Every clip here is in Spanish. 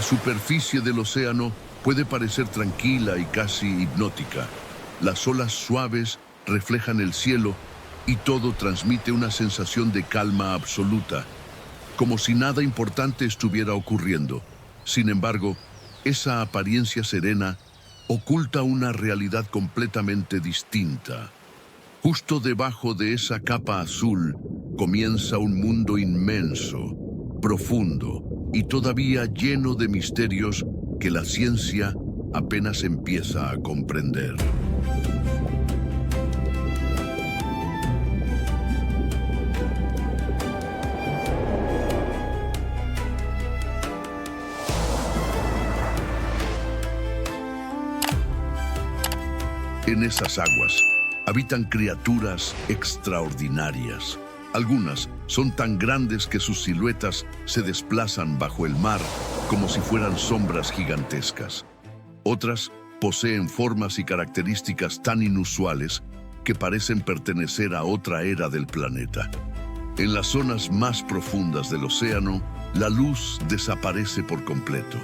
La superficie del océano puede parecer tranquila y casi hipnótica. Las olas suaves reflejan el cielo y todo transmite una sensación de calma absoluta, como si nada importante estuviera ocurriendo. Sin embargo, esa apariencia serena oculta una realidad completamente distinta. Justo debajo de esa capa azul comienza un mundo inmenso, profundo y todavía lleno de misterios que la ciencia apenas empieza a comprender. En esas aguas habitan criaturas extraordinarias. Algunas son tan grandes que sus siluetas se desplazan bajo el mar como si fueran sombras gigantescas. Otras poseen formas y características tan inusuales que parecen pertenecer a otra era del planeta. En las zonas más profundas del océano, la luz desaparece por completo.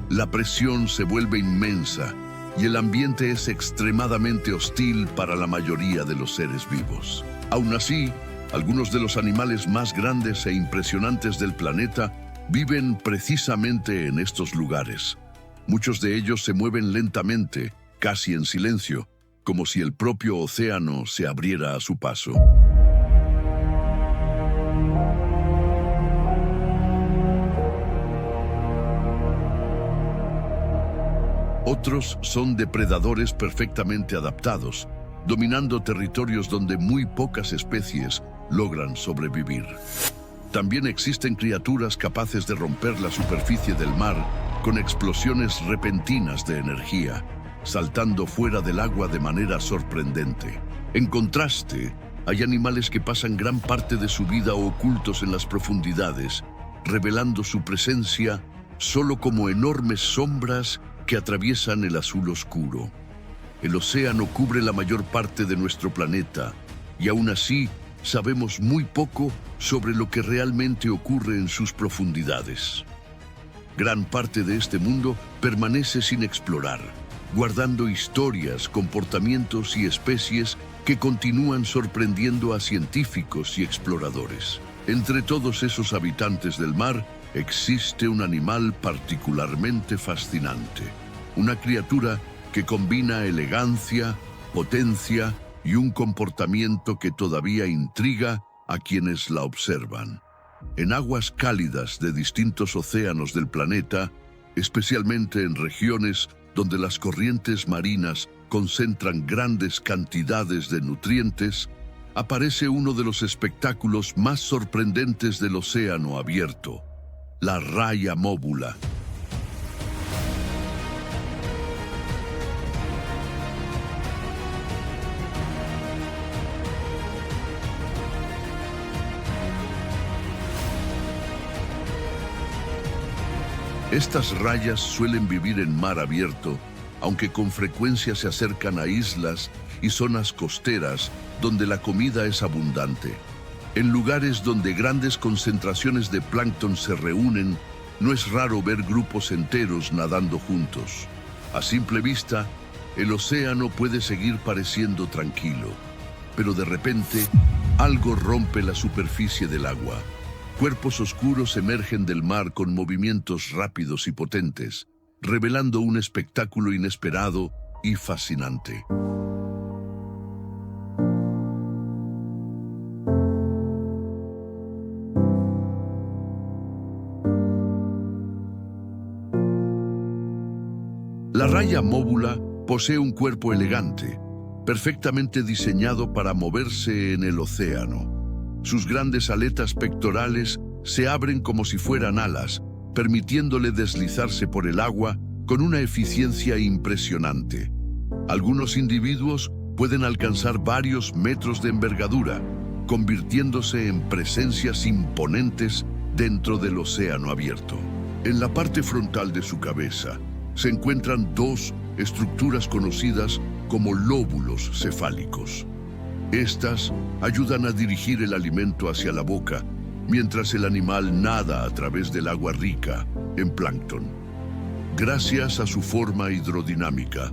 La presión se vuelve inmensa y el ambiente es extremadamente hostil para la mayoría de los seres vivos. Aún así, algunos de los animales más grandes e impresionantes del planeta viven precisamente en estos lugares. Muchos de ellos se mueven lentamente, casi en silencio, como si el propio océano se abriera a su paso. Otros son depredadores perfectamente adaptados, dominando territorios donde muy pocas especies logran sobrevivir. También existen criaturas capaces de romper la superficie del mar con explosiones repentinas de energía, saltando fuera del agua de manera sorprendente. En contraste, hay animales que pasan gran parte de su vida ocultos en las profundidades, revelando su presencia solo como enormes sombras que atraviesan el azul oscuro. El océano cubre la mayor parte de nuestro planeta y aún así sabemos muy poco sobre lo que realmente ocurre en sus profundidades. Gran parte de este mundo permanece sin explorar, guardando historias, comportamientos y especies que continúan sorprendiendo a científicos y exploradores. Entre todos esos habitantes del mar, existe un animal particularmente fascinante, una criatura que combina elegancia, potencia y un comportamiento que todavía intriga a quienes la observan. En aguas cálidas de distintos océanos del planeta, especialmente en regiones donde las corrientes marinas concentran grandes cantidades de nutrientes, aparece uno de los espectáculos más sorprendentes del océano abierto, la raya móbula. Estas rayas suelen vivir en mar abierto, aunque con frecuencia se acercan a islas y zonas costeras donde la comida es abundante. En lugares donde grandes concentraciones de plancton se reúnen, no es raro ver grupos enteros nadando juntos. A simple vista, el océano puede seguir pareciendo tranquilo, pero de repente, algo rompe la superficie del agua. Cuerpos oscuros emergen del mar con movimientos rápidos y potentes, revelando un espectáculo inesperado y fascinante. La raya móbula posee un cuerpo elegante, perfectamente diseñado para moverse en el océano. Sus grandes aletas pectorales se abren como si fueran alas, permitiéndole deslizarse por el agua con una eficiencia impresionante. Algunos individuos pueden alcanzar varios metros de envergadura, convirtiéndose en presencias imponentes dentro del océano abierto. En la parte frontal de su cabeza se encuentran dos estructuras conocidas como lóbulos cefálicos. Estas ayudan a dirigir el alimento hacia la boca, mientras el animal nada a través del agua rica en plancton. Gracias a su forma hidrodinámica,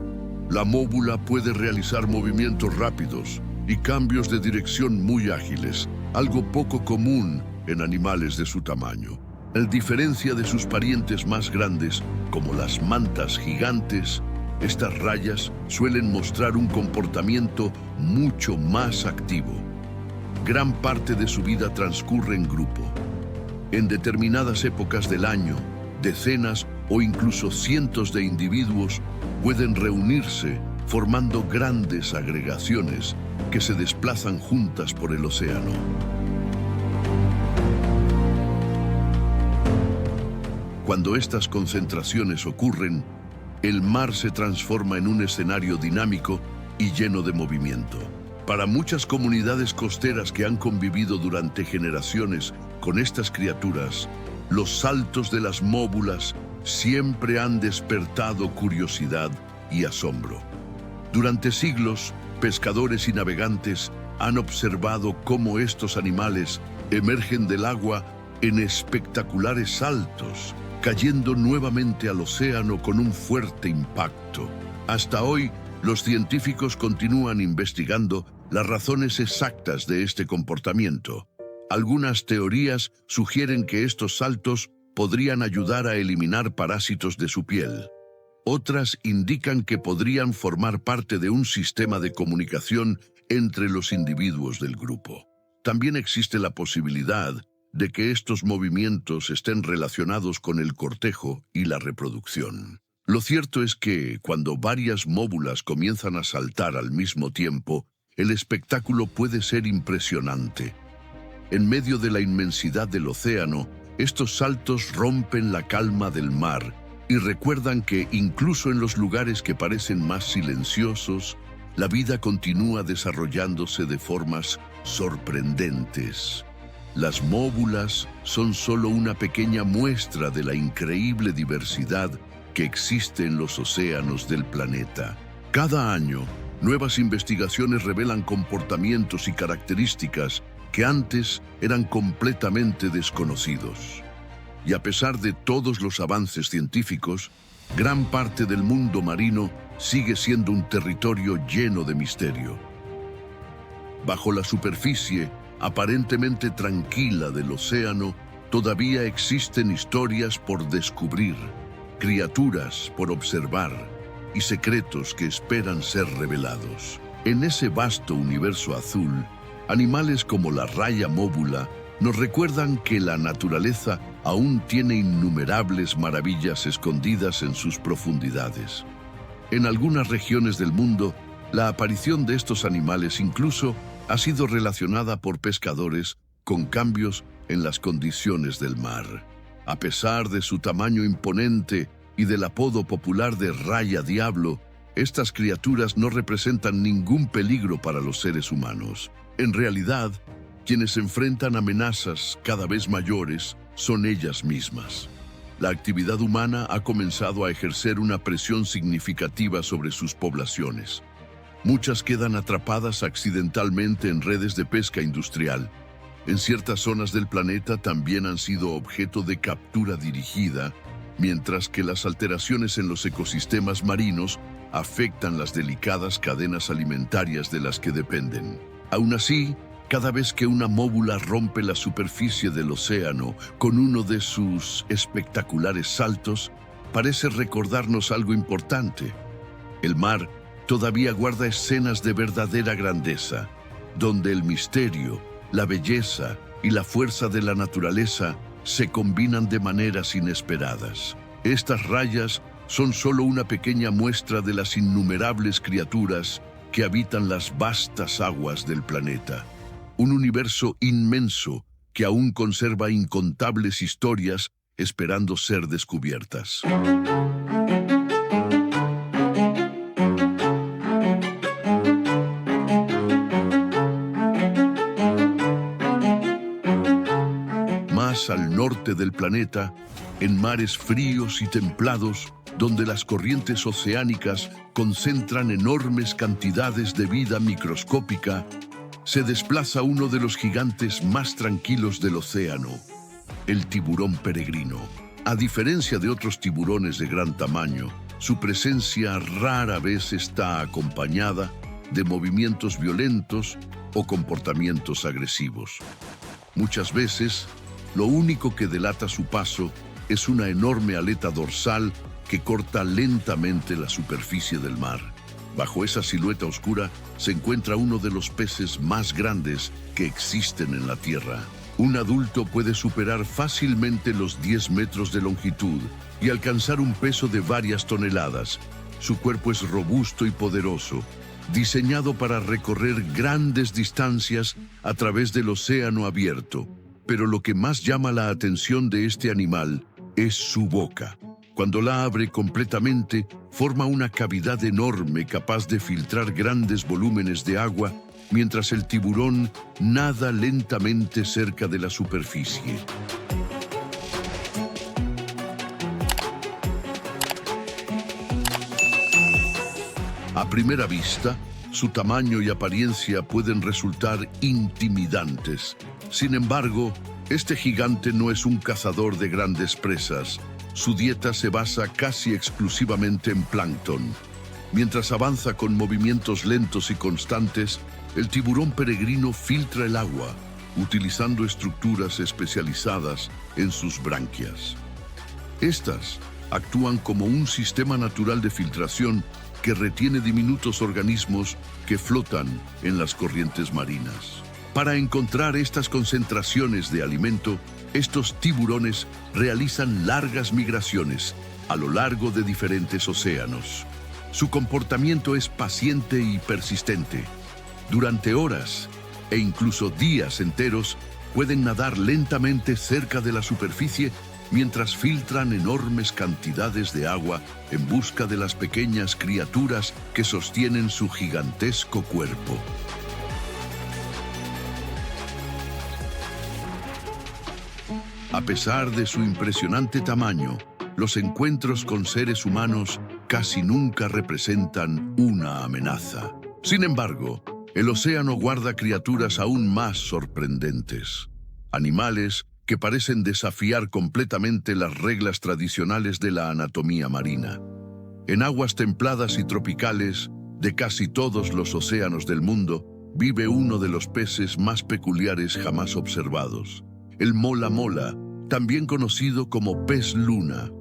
la móbula puede realizar movimientos rápidos y cambios de dirección muy ágiles, algo poco común en animales de su tamaño. En diferencia de sus parientes más grandes, como las mantas gigantes, estas rayas suelen mostrar un comportamiento mucho más activo. Gran parte de su vida transcurre en grupo. En determinadas épocas del año, decenas o incluso cientos de individuos pueden reunirse formando grandes agregaciones que se desplazan juntas por el océano. Cuando estas concentraciones ocurren, el mar se transforma en un escenario dinámico y lleno de movimiento. Para muchas comunidades costeras que han convivido durante generaciones con estas criaturas, los saltos de las móbulas siempre han despertado curiosidad y asombro. Durante siglos, pescadores y navegantes han observado cómo estos animales emergen del agua en espectaculares saltos, cayendo nuevamente al océano con un fuerte impacto. Hasta hoy, los científicos continúan investigando las razones exactas de este comportamiento. Algunas teorías sugieren que estos saltos podrían ayudar a eliminar parásitos de su piel. Otras indican que podrían formar parte de un sistema de comunicación entre los individuos del grupo. También existe la posibilidad de que estos movimientos estén relacionados con el cortejo y la reproducción. Lo cierto es que, cuando varias móbulas comienzan a saltar al mismo tiempo, el espectáculo puede ser impresionante. En medio de la inmensidad del océano, estos saltos rompen la calma del mar y recuerdan que, incluso en los lugares que parecen más silenciosos, la vida continúa desarrollándose de formas sorprendentes. Las móbulas son solo una pequeña muestra de la increíble diversidad que existe en los océanos del planeta. Cada año, nuevas investigaciones revelan comportamientos y características que antes eran completamente desconocidos. Y a pesar de todos los avances científicos, gran parte del mundo marino sigue siendo un territorio lleno de misterio. Bajo la superficie aparentemente tranquila del océano, todavía existen historias por descubrir, criaturas por observar y secretos que esperan ser revelados. En ese vasto universo azul, animales como la raya móbula nos recuerdan que la naturaleza aún tiene innumerables maravillas escondidas en sus profundidades. En algunas regiones del mundo, la aparición de estos animales incluso ha sido relacionada por pescadores con cambios en las condiciones del mar. A pesar de su tamaño imponente y del apodo popular de raya diablo, estas criaturas no representan ningún peligro para los seres humanos. En realidad, quienes enfrentan amenazas cada vez mayores son ellas mismas. La actividad humana ha comenzado a ejercer una presión significativa sobre sus poblaciones. Muchas quedan atrapadas accidentalmente en redes de pesca industrial. En ciertas zonas del planeta también han sido objeto de captura dirigida, mientras que las alteraciones en los ecosistemas marinos afectan las delicadas cadenas alimentarias de las que dependen. Aún así, cada vez que una móbula rompe la superficie del océano con uno de sus espectaculares saltos, parece recordarnos algo importante. El mar todavía guarda escenas de verdadera grandeza, donde el misterio, la belleza y la fuerza de la naturaleza se combinan de maneras inesperadas. Estas rayas son solo una pequeña muestra de las innumerables criaturas que habitan las vastas aguas del planeta. Un universo inmenso que aún conserva incontables historias esperando ser descubiertas. Más al norte del planeta, en mares fríos y templados, donde las corrientes oceánicas concentran enormes cantidades de vida microscópica, se desplaza uno de los gigantes más tranquilos del océano, el tiburón peregrino. A diferencia de otros tiburones de gran tamaño, su presencia rara vez está acompañada de movimientos violentos o comportamientos agresivos. Muchas veces, lo único que delata su paso es una enorme aleta dorsal que corta lentamente la superficie del mar. Bajo esa silueta oscura se encuentra uno de los peces más grandes que existen en la Tierra. Un adulto puede superar fácilmente los 10 metros de longitud y alcanzar un peso de varias toneladas. Su cuerpo es robusto y poderoso, diseñado para recorrer grandes distancias a través del océano abierto. Pero lo que más llama la atención de este animal es su boca. Cuando la abre completamente, forma una cavidad enorme capaz de filtrar grandes volúmenes de agua mientras el tiburón nada lentamente cerca de la superficie. A primera vista, su tamaño y apariencia pueden resultar intimidantes. Sin embargo, este gigante no es un cazador de grandes presas. Su dieta se basa casi exclusivamente en plancton. Mientras avanza con movimientos lentos y constantes, el tiburón peregrino filtra el agua, utilizando estructuras especializadas en sus branquias. Estas actúan como un sistema natural de filtración que retiene diminutos organismos que flotan en las corrientes marinas. Para encontrar estas concentraciones de alimento, estos tiburones realizan largas migraciones a lo largo de diferentes océanos. Su comportamiento es paciente y persistente. Durante horas e incluso días enteros, pueden nadar lentamente cerca de la superficie mientras filtran enormes cantidades de agua en busca de las pequeñas criaturas que sostienen su gigantesco cuerpo. A pesar de su impresionante tamaño, los encuentros con seres humanos casi nunca representan una amenaza. Sin embargo, el océano guarda criaturas aún más sorprendentes. Animales que parecen desafiar completamente las reglas tradicionales de la anatomía marina. En aguas templadas y tropicales de casi todos los océanos del mundo, vive uno de los peces más peculiares jamás observados, el mola mola, también conocido como pez luna.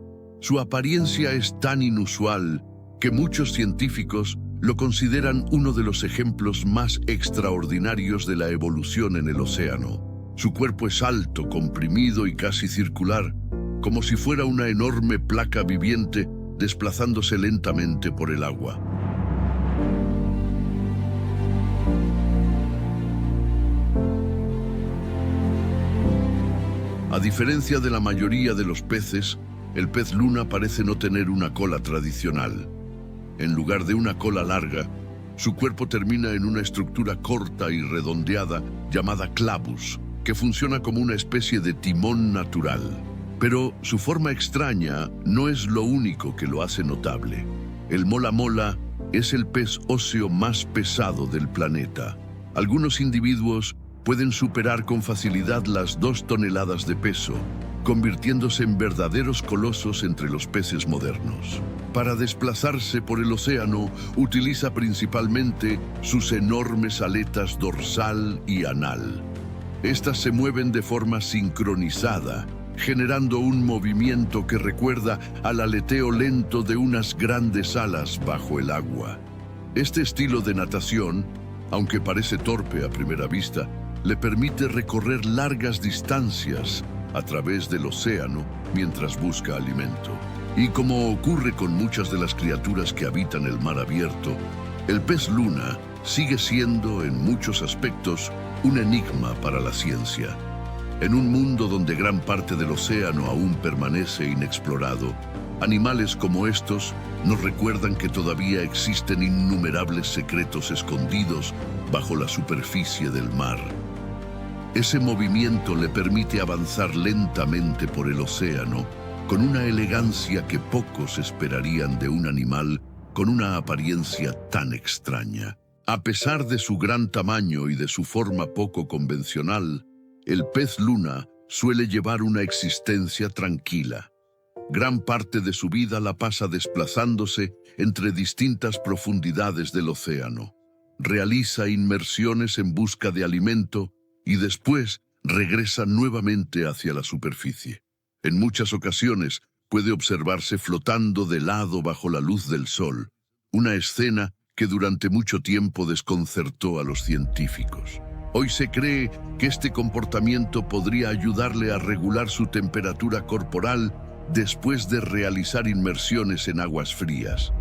Su apariencia es tan inusual que muchos científicos lo consideran uno de los ejemplos más extraordinarios de la evolución en el océano. Su cuerpo es alto, comprimido y casi circular, como si fuera una enorme placa viviente desplazándose lentamente por el agua. A diferencia de la mayoría de los peces, el pez luna parece no tener una cola tradicional. En lugar de una cola larga, su cuerpo termina en una estructura corta y redondeada llamada clavus, que funciona como una especie de timón natural. Pero su forma extraña no es lo único que lo hace notable. El mola mola es el pez óseo más pesado del planeta. Algunos individuos pueden superar con facilidad las 2 toneladas de peso, convirtiéndose en verdaderos colosos entre los peces modernos. Para desplazarse por el océano, utiliza principalmente sus enormes aletas dorsal y anal. Estas se mueven de forma sincronizada, generando un movimiento que recuerda al aleteo lento de unas grandes alas bajo el agua. Este estilo de natación, aunque parece torpe a primera vista, le permite recorrer largas distancias a través del océano mientras busca alimento. Y como ocurre con muchas de las criaturas que habitan el mar abierto, el pez luna sigue siendo, en muchos aspectos, un enigma para la ciencia. En un mundo donde gran parte del océano aún permanece inexplorado, animales como estos nos recuerdan que todavía existen innumerables secretos escondidos bajo la superficie del mar. Ese movimiento le permite avanzar lentamente por el océano con una elegancia que pocos esperarían de un animal con una apariencia tan extraña. A pesar de su gran tamaño y de su forma poco convencional, el pez luna suele llevar una existencia tranquila. Gran parte de su vida la pasa desplazándose entre distintas profundidades del océano. Realiza inmersiones en busca de alimento y después regresa nuevamente hacia la superficie. En muchas ocasiones puede observarse flotando de lado bajo la luz del sol, una escena que durante mucho tiempo desconcertó a los científicos. Hoy se cree que este comportamiento podría ayudarle a regular su temperatura corporal después de realizar inmersiones en aguas frías.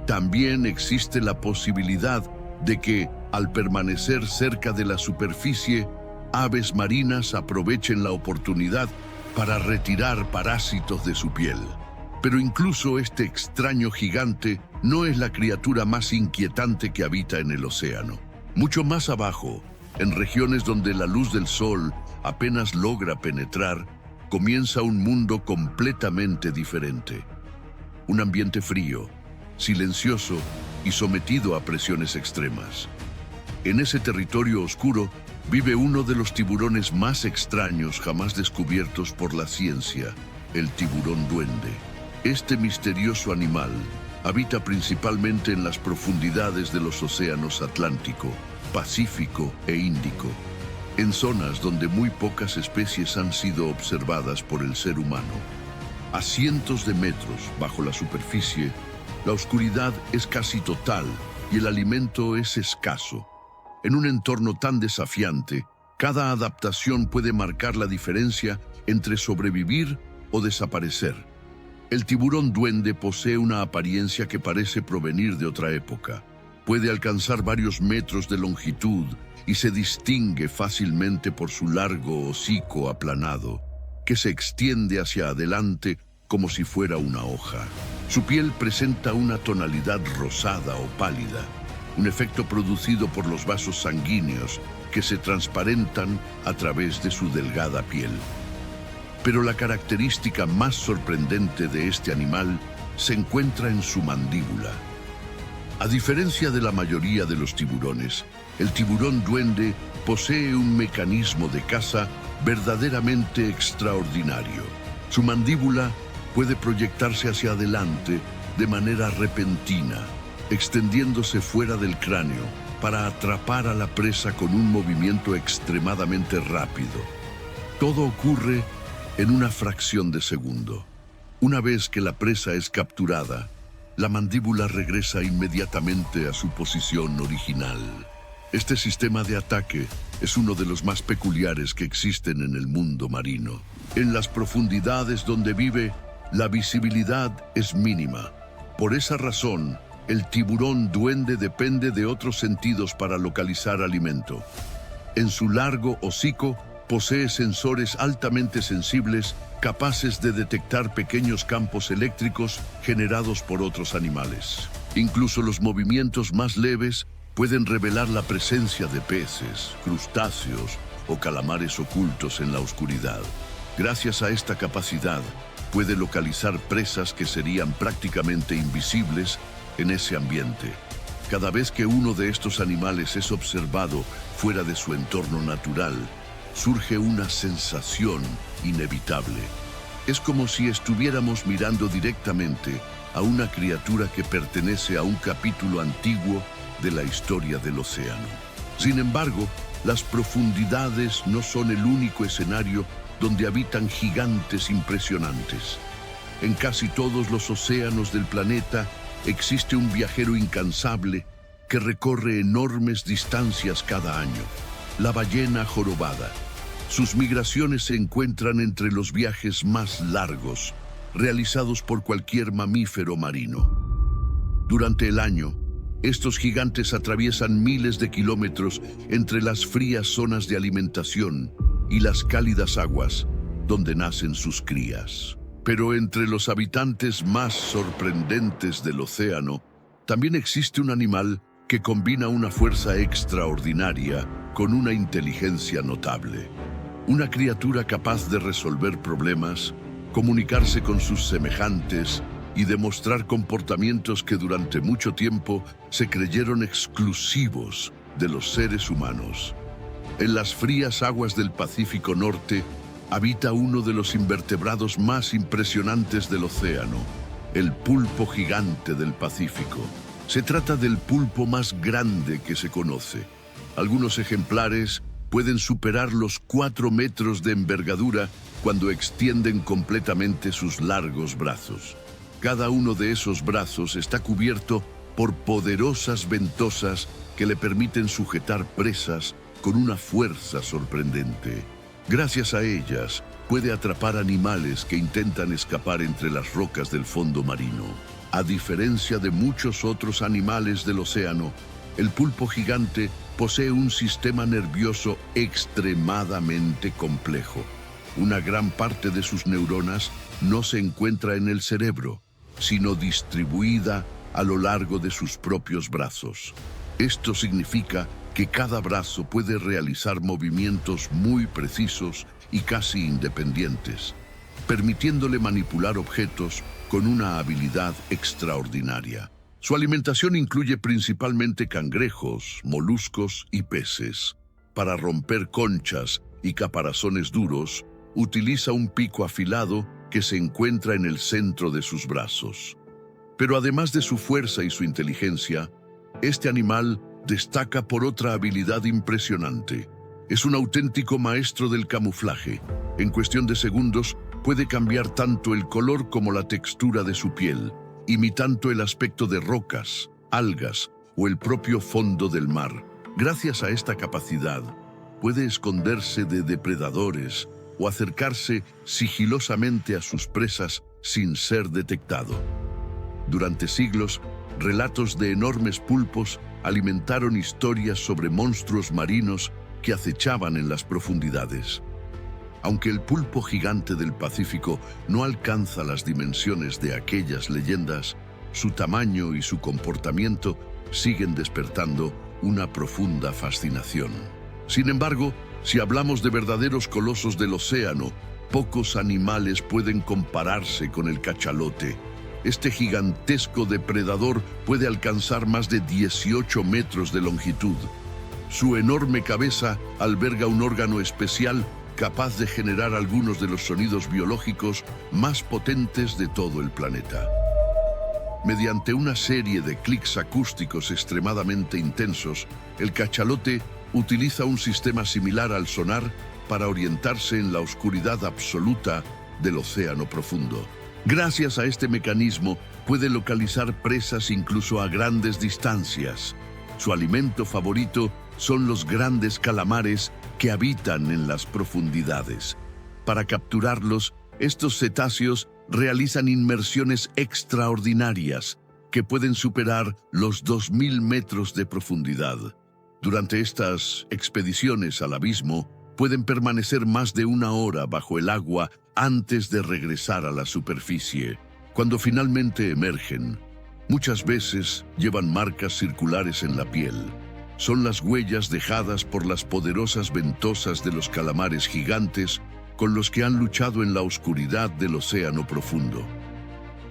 También existe la posibilidad de que, al permanecer cerca de la superficie, aves marinas aprovechen la oportunidad para retirar parásitos de su piel. Pero incluso este extraño gigante no es la criatura más inquietante que habita en el océano. Mucho más abajo, en regiones donde la luz del sol apenas logra penetrar, comienza un mundo completamente diferente. Un ambiente frío, silencioso y sometido a presiones extremas. En ese territorio oscuro vive uno de los tiburones más extraños jamás descubiertos por la ciencia, el tiburón duende. Este misterioso animal habita principalmente en las profundidades de los océanos Atlántico, Pacífico e Índico, en zonas donde muy pocas especies han sido observadas por el ser humano. A cientos de metros bajo la superficie, la oscuridad es casi total y el alimento es escaso. En un entorno tan desafiante, cada adaptación puede marcar la diferencia entre sobrevivir o desaparecer. El tiburón duende posee una apariencia que parece provenir de otra época. Puede alcanzar varios metros de longitud y se distingue fácilmente por su largo hocico aplanado, que se extiende hacia adelante como si fuera una hoja. Su piel presenta una tonalidad rosada o pálida, un efecto producido por los vasos sanguíneos que se transparentan a través de su delgada piel. Pero la característica más sorprendente de este animal se encuentra en su mandíbula. A diferencia de la mayoría de los tiburones, el tiburón duende posee un mecanismo de caza verdaderamente extraordinario. Su mandíbula puede proyectarse hacia adelante de manera repentina, extendiéndose fuera del cráneo para atrapar a la presa con un movimiento extremadamente rápido. Todo ocurre en una fracción de segundo. Una vez que la presa es capturada, la mandíbula regresa inmediatamente a su posición original. Este sistema de ataque es uno de los más peculiares que existen en el mundo marino. En las profundidades donde vive, la visibilidad es mínima. Por esa razón, el tiburón duende depende de otros sentidos para localizar alimento. En su largo hocico, posee sensores altamente sensibles capaces de detectar pequeños campos eléctricos generados por otros animales. Incluso los movimientos más leves pueden revelar la presencia de peces, crustáceos o calamares ocultos en la oscuridad. Gracias a esta capacidad, puede localizar presas que serían prácticamente invisibles en ese ambiente. Cada vez que uno de estos animales es observado fuera de su entorno natural, surge una sensación inevitable. Es como si estuviéramos mirando directamente a una criatura que pertenece a un capítulo antiguo de la historia del océano. Sin embargo, las profundidades no son el único escenario donde habitan gigantes impresionantes. En casi todos los océanos del planeta existe un viajero incansable que recorre enormes distancias cada año: la ballena jorobada. Sus migraciones se encuentran entre los viajes más largos realizados por cualquier mamífero marino. Durante el año, estos gigantes atraviesan miles de kilómetros entre las frías zonas de alimentación y las cálidas aguas donde nacen sus crías. Pero entre los habitantes más sorprendentes del océano, también existe un animal que combina una fuerza extraordinaria con una inteligencia notable. Una criatura capaz de resolver problemas, comunicarse con sus semejantes y demostrar comportamientos que durante mucho tiempo se creyeron exclusivos de los seres humanos. En las frías aguas del Pacífico Norte habita uno de los invertebrados más impresionantes del océano, el pulpo gigante del Pacífico. Se trata del pulpo más grande que se conoce. Algunos ejemplares pueden superar los 4 metros de envergadura cuando extienden completamente sus largos brazos. Cada uno de esos brazos está cubierto por poderosas ventosas que le permiten sujetar presas con una fuerza sorprendente. Gracias a ellas, puede atrapar animales que intentan escapar entre las rocas del fondo marino. A diferencia de muchos otros animales del océano, el pulpo gigante posee un sistema nervioso extremadamente complejo. Una gran parte de sus neuronas no se encuentra en el cerebro, sino distribuida a lo largo de sus propios brazos. Esto significa que cada brazo puede realizar movimientos muy precisos y casi independientes, permitiéndole manipular objetos con una habilidad extraordinaria. Su alimentación incluye principalmente cangrejos, moluscos y peces. Para romper conchas y caparazones duros, utiliza un pico afilado que se encuentra en el centro de sus brazos. Pero además de su fuerza y su inteligencia, este animal destaca por otra habilidad impresionante. Es un auténtico maestro del camuflaje. En cuestión de segundos, puede cambiar tanto el color como la textura de su piel, imitando el aspecto de rocas, algas o el propio fondo del mar. Gracias a esta capacidad, puede esconderse de depredadores o acercarse sigilosamente a sus presas sin ser detectado. Durante siglos, relatos de enormes pulpos alimentaron historias sobre monstruos marinos que acechaban en las profundidades. Aunque el pulpo gigante del Pacífico no alcanza las dimensiones de aquellas leyendas, su tamaño y su comportamiento siguen despertando una profunda fascinación. Sin embargo, si hablamos de verdaderos colosos del océano, pocos animales pueden compararse con el cachalote. Este gigantesco depredador puede alcanzar más de 18 metros de longitud. Su enorme cabeza alberga un órgano especial capaz de generar algunos de los sonidos biológicos más potentes de todo el planeta. Mediante una serie de clics acústicos extremadamente intensos, el cachalote utiliza un sistema similar al sonar para orientarse en la oscuridad absoluta del océano profundo. Gracias a este mecanismo, puede localizar presas incluso a grandes distancias. Su alimento favorito son los grandes calamares que habitan en las profundidades. Para capturarlos, estos cetáceos realizan inmersiones extraordinarias que pueden superar los 2000 metros de profundidad. Durante estas expediciones al abismo, pueden permanecer más de 1 hora bajo el agua antes de regresar a la superficie. Cuando finalmente emergen, muchas veces llevan marcas circulares en la piel. Son las huellas dejadas por las poderosas ventosas de los calamares gigantes con los que han luchado en la oscuridad del océano profundo.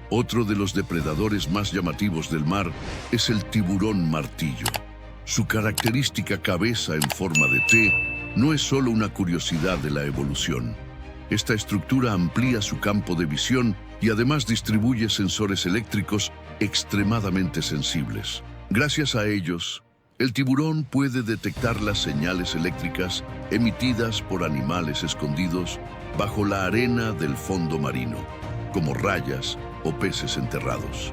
Otro de los depredadores más llamativos del mar es el tiburón martillo. Su característica cabeza en forma de T no es solo una curiosidad de la evolución. Esta estructura amplía su campo de visión y además distribuye sensores eléctricos extremadamente sensibles. Gracias a ellos, el tiburón puede detectar las señales eléctricas emitidas por animales escondidos bajo la arena del fondo marino, como rayas o peces enterrados.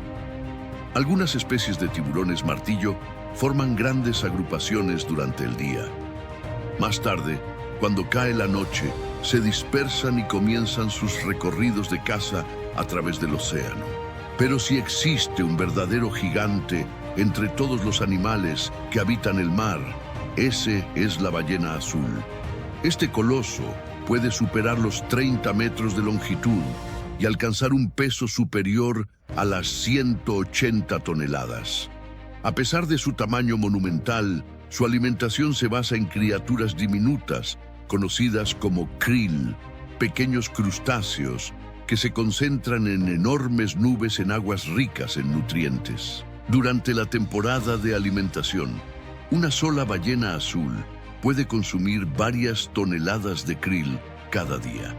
Algunas especies de tiburones martillo forman grandes agrupaciones durante el día. Más tarde, cuando cae la noche, se dispersan y comienzan sus recorridos de caza a través del océano. Pero si existe un verdadero gigante entre todos los animales que habitan el mar, ese es la ballena azul. Este coloso puede superar los 30 metros de longitud y alcanzar un peso superior a las 180 toneladas. A pesar de su tamaño monumental, su alimentación se basa en criaturas diminutas, conocidas como krill, pequeños crustáceos que se concentran en enormes nubes en aguas ricas en nutrientes. Durante la temporada de alimentación, una sola ballena azul puede consumir varias toneladas de krill cada día.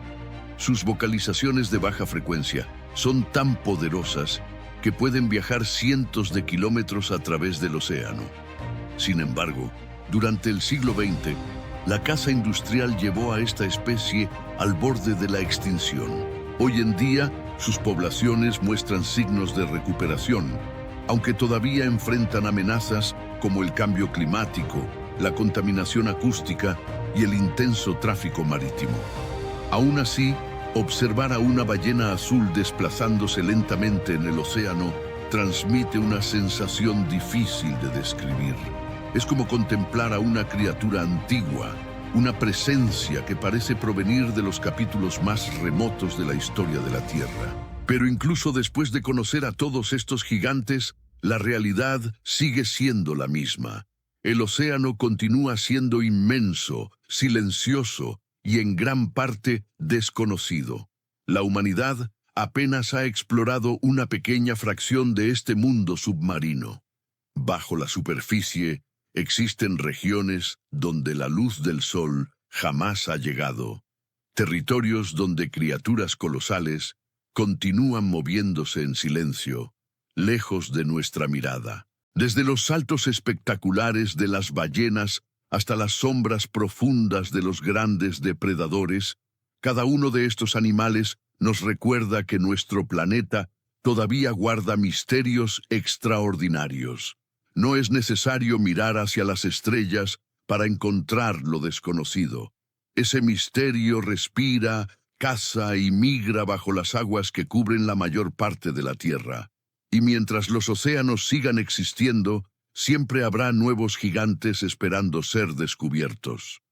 Sus vocalizaciones de baja frecuencia son tan poderosas que pueden viajar cientos de kilómetros a través del océano. Sin embargo, durante el siglo XX, la caza industrial llevó a esta especie al borde de la extinción. Hoy en día, sus poblaciones muestran signos de recuperación, aunque todavía enfrentan amenazas como el cambio climático, la contaminación acústica y el intenso tráfico marítimo. Aún así, observar a una ballena azul desplazándose lentamente en el océano transmite una sensación difícil de describir. Es como contemplar a una criatura antigua, una presencia que parece provenir de los capítulos más remotos de la historia de la Tierra. Pero incluso después de conocer a todos estos gigantes, la realidad sigue siendo la misma. El océano continúa siendo inmenso, silencioso y en gran parte desconocido. La humanidad apenas ha explorado una pequeña fracción de este mundo submarino. Bajo la superficie, existen regiones donde la luz del sol jamás ha llegado, territorios donde criaturas colosales continúan moviéndose en silencio, lejos de nuestra mirada. Desde los saltos espectaculares de las ballenas hasta las sombras profundas de los grandes depredadores, cada uno de estos animales nos recuerda que nuestro planeta todavía guarda misterios extraordinarios. No es necesario mirar hacia las estrellas para encontrar lo desconocido. Ese misterio respira, caza y migra bajo las aguas que cubren la mayor parte de la Tierra. Y mientras los océanos sigan existiendo, siempre habrá nuevos gigantes esperando ser descubiertos.